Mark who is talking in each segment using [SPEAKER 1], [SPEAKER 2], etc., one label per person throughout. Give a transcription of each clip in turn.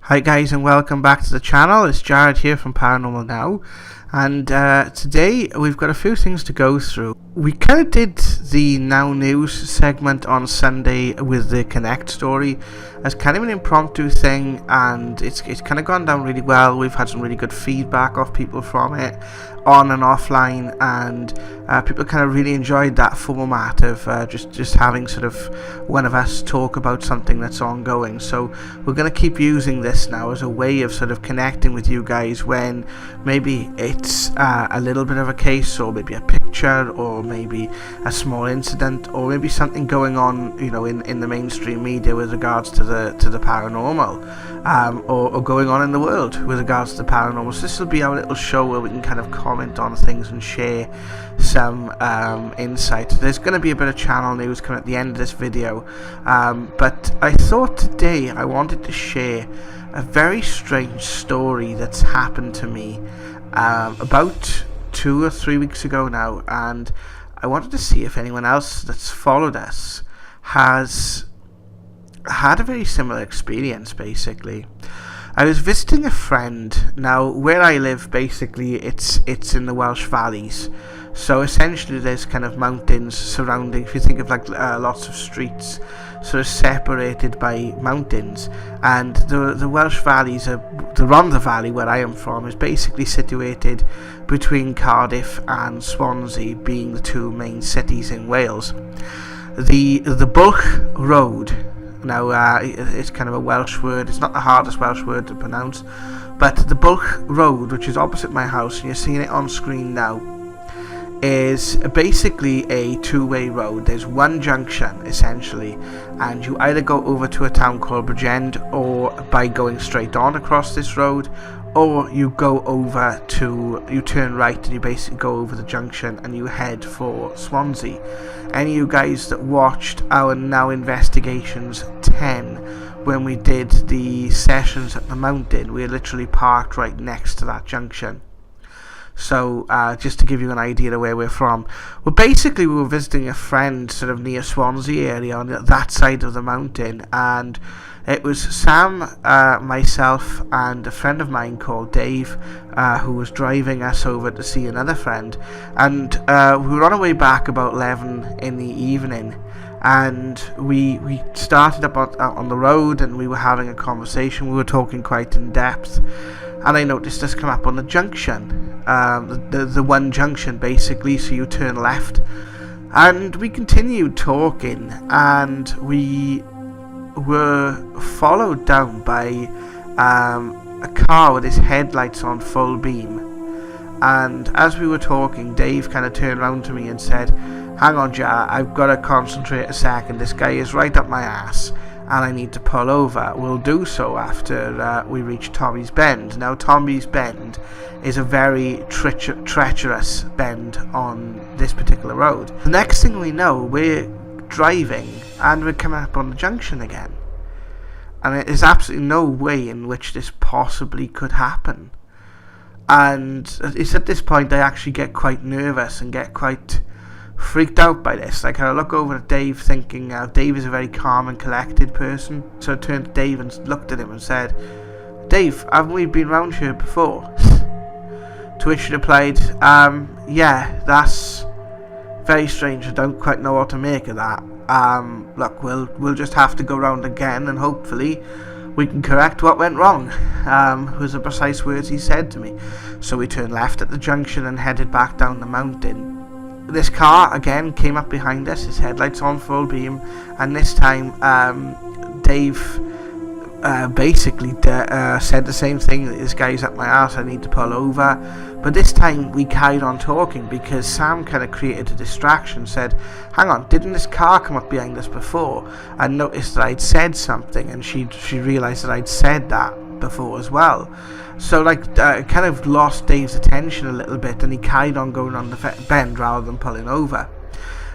[SPEAKER 1] Hi guys, and welcome back to the channel. It's Jared here from Paranormal Now, and today we've got a few things to go through. We kind of did the Now News segment on Sunday with the Connect story as kind of an impromptu thing, and it's kind of gone down really well. We've had some really good feedback off people from it, on and offline, and people kind of really enjoyed that format of just having sort of one of us talk about something that's ongoing. So we're going to keep using this now as a way of sort of connecting with you guys when maybe it's a little bit of a case, or maybe a picture, or maybe a small incident, or maybe something going on, you know, in the mainstream media with regards to the paranormal, or going on in the world with regards to the paranormal. So this will be our little show where we can kind of comment on things and share some insight. There's going to be a bit of channel news coming at the end of this video, but I thought today I wanted to share a very strange story that's happened to me about 2 or 3 weeks ago now, and I wanted to see if anyone else that's followed us has had a very similar experience. Basically, I was visiting a friend. Now, where I live, basically, it's in the Welsh valleys. So essentially, there's kind of mountains surrounding. If you think of like lots of streets, sort of separated by mountains, and the Welsh valleys are the Rhondda Valley, where I am from, is basically situated between Cardiff and Swansea, being the two main cities in Wales. The Bwlch road. Now, it's kind of a Welsh word. It's not the hardest Welsh word to pronounce, but the Bwlch road, which is opposite my house, and you're seeing it on screen now, is basically a two-way road. There's one junction, essentially, and you either go over to a town called Bwlch, or by going straight on across this road, or you turn right and you basically go over the junction and you head for Swansea. Any of you guys that watched our Now Investigations 10, when we did the sessions at the mountain, we literally parked right next to that junction. So just to give you an idea of where we're from, we were visiting a friend sort of near Swansea area on that side of the mountain, and it was Sam, myself, and a friend of mine called Dave, who was driving us over to see another friend, and we were on our way back about 11 in the evening, and we started up on the road, and we were having a conversation. We were talking quite in depth, and I noticed us come up on the junction, the one junction basically, so you turn left, and we continued talking, and we were followed down by a car with his headlights on full beam. And as we were talking, Dave kind of turned around to me and said, "Hang on, Jar, I've got to concentrate a second. This guy is right up my ass and I need to pull over. We'll do so after we reach Tommy's Bend." Now, Tommy's Bend is a very treacherous bend on this particular road. The next thing we know, we're driving and we're coming up on the junction again, and there's absolutely no way in which this possibly could happen. And it's at this point I actually get quite nervous and get quite freaked out by this. Like, I look over at Dave, thinking Dave is a very calm and collected person, so I turned to Dave and looked at him and said, "Dave, haven't we been round here before?" To which he replied, "Yeah, that's very strange. I don't quite know what to make of that. Look, we'll just have to go round again, and hopefully we can correct what went wrong," was the precise words he said to me. So we turned left at the junction and headed back down the mountain. This car again came up behind us, his headlights on full beam, and this time Dave basically said the same thing: "This guy's up my ass, I need to pull over." But this time we carried on talking, because Sam kind of created a distraction, said, "Hang on, didn't this car come up behind us before?" And noticed that I'd said something, and she realised that I'd said that before as well. So kind of lost Dave's attention a little bit, and he carried on going on the bend rather than pulling over.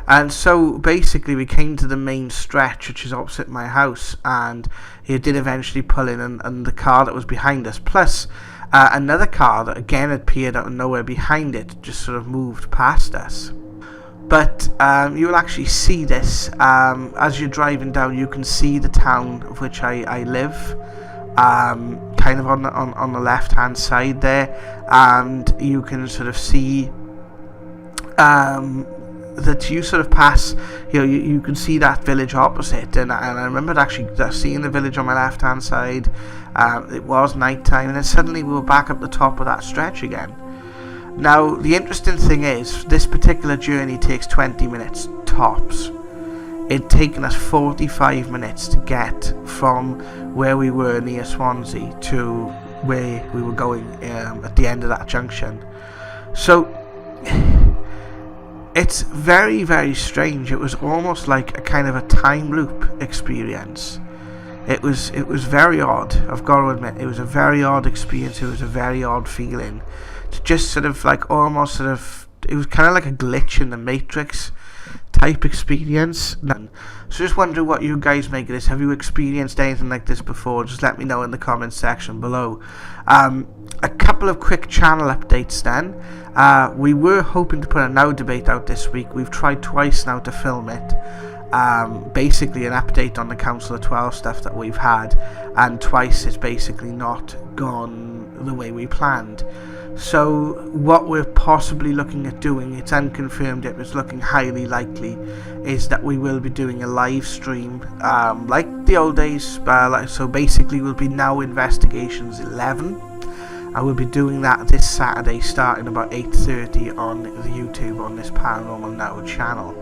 [SPEAKER 1] And so basically we came to the main stretch, which is opposite my house, and he did eventually pull in, and the car that was behind us, plus another car that again appeared out of nowhere behind it, just sort of moved past us. But you will actually see this as you're driving down. You can see the town of which I live, kind of on the left hand side there, and you can sort of see that you sort of pass, you can see that village opposite, and I remember actually seeing the village on my left hand side. It was night time, and then suddenly we were back up the top of that stretch again. Now the interesting thing is, this particular journey takes 20 minutes tops. It'd taken us 45 minutes to get from where we were near Swansea to where we were going at the end of that junction. So it's very, very strange. It was almost like a kind of a time loop experience. It was very odd, I've got to admit. It was a very odd experience. It was a very odd feeling. To just sort of like almost sort of, it was kind of like a glitch in the Matrix type experience. So just wondering what you guys make of this. Have you experienced anything like this before? Just let me know in the comments section below. A couple of quick channel updates then. We were hoping to put a Now debate out this week. We've tried twice now to film it. Basically an update on the Council of 12 stuff that we've had, and twice it's basically not gone the way we planned. So what we're possibly looking at doing, it's unconfirmed, it was looking highly likely, is that we will be doing a live stream like the old days. So basically we'll be Now Investigations 11, and we'll be doing that this Saturday starting about 8:30 on the YouTube on this Paranormal Now channel.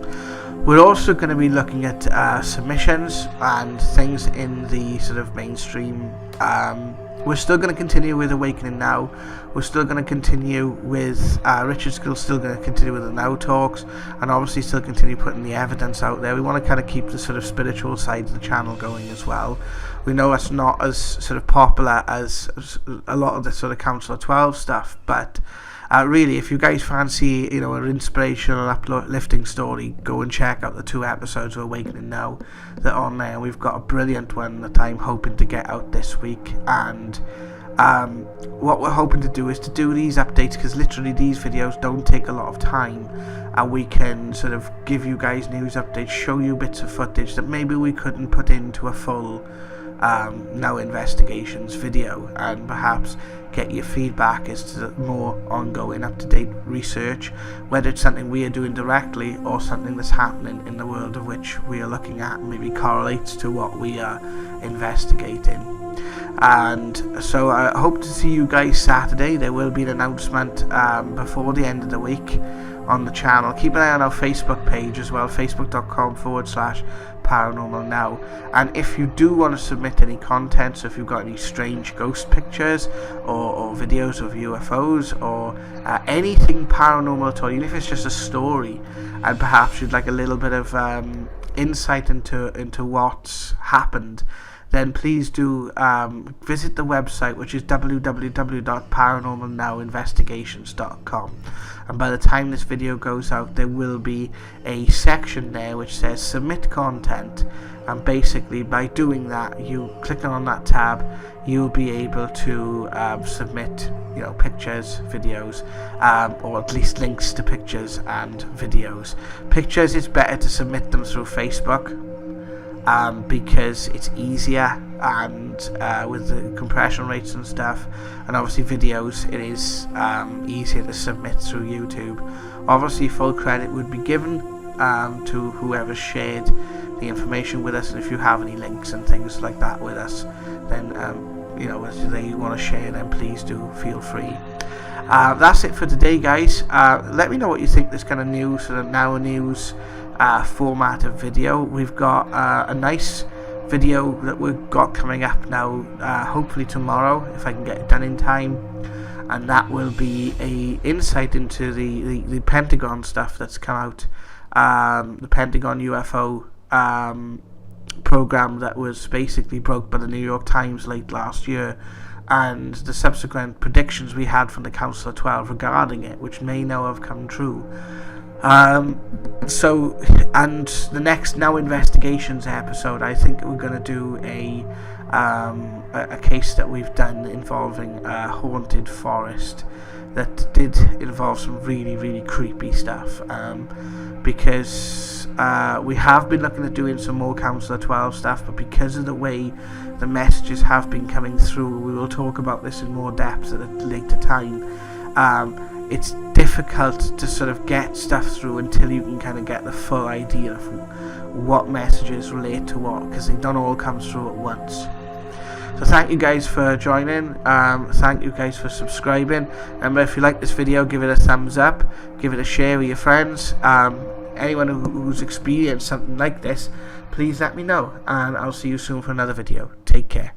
[SPEAKER 1] We're also going to be looking at submissions and things in the sort of mainstream. We're still going to continue with Awakening Now. We're still going to continue with Richard's still going to continue with the Now talks, and obviously still continue putting the evidence out there. We want to kind of keep the sort of spiritual side of the channel going as well. We know it's not as sort of popular as a lot of the sort of Council of 12 stuff, but really, if you guys fancy, an inspirational, uplifting story, go and check out the 2 episodes of Awakening Now that are on there. We've got a brilliant one that I'm hoping to get out this week, and what we're hoping to do is to do these updates, because literally these videos don't take a lot of time, and we can sort of give you guys news updates, show you bits of footage that maybe we couldn't put into a full Now Investigations video, and perhaps get your feedback as to more ongoing up-to-date research, whether it's something we are doing directly or something that's happening in the world of which we are looking at, maybe correlates to what we are investigating. And so I hope to see you guys Saturday. There will be an announcement before the end of the week on the channel. Keep an eye on our Facebook page as well, facebook.com/Paranormal Now. And if you do want to submit any content, so if you've got any strange ghost pictures or videos of UFOs or anything paranormal at all, even if it's just a story, and perhaps you'd like a little bit of insight into what's happened, then please do visit the website, which is www.paranormalnowinvestigations.com. And by the time this video goes out, there will be a section there which says submit content, and basically by doing that, you clicking on that tab, you'll be able to submit pictures, videos, or at least links to pictures and videos. Pictures, it's better to submit them through Facebook, because it's easier, and with the compression rates and stuff, and obviously videos, it is easier to submit through YouTube. Obviously full credit would be given to whoever shared the information with us, and if you have any links and things like that with us, then if they want to share, then please do feel free. That's it for today, guys. Let me know what you think this kind of news, sort of Now news format of video. We've got a nice video that we've got coming up now, hopefully tomorrow, if I can get it done in time, and that will be a insight into the Pentagon stuff that's come out, the Pentagon UFO program that was basically broke by the New York Times late last year, and the subsequent predictions we had from the Council of 12 regarding it, which may now have come true. So, and the next Now Investigations episode, I think we're going to do a case that we've done involving a haunted forest that did involve some really, really creepy stuff, because we have been looking at doing some more Council of 12 stuff, but because of the way the messages have been coming through. We will talk about this in more depth at a later time. It's difficult to sort of get stuff through until you can kind of get the full idea of what messages relate to what, because they don't all come through at once. So thank you guys for joining, thank you guys for subscribing. Remember, if you like this video, give it a thumbs up, give it a share with your friends. Anyone who's experienced something like this, please let me know, and I'll see you soon for another video. Take care.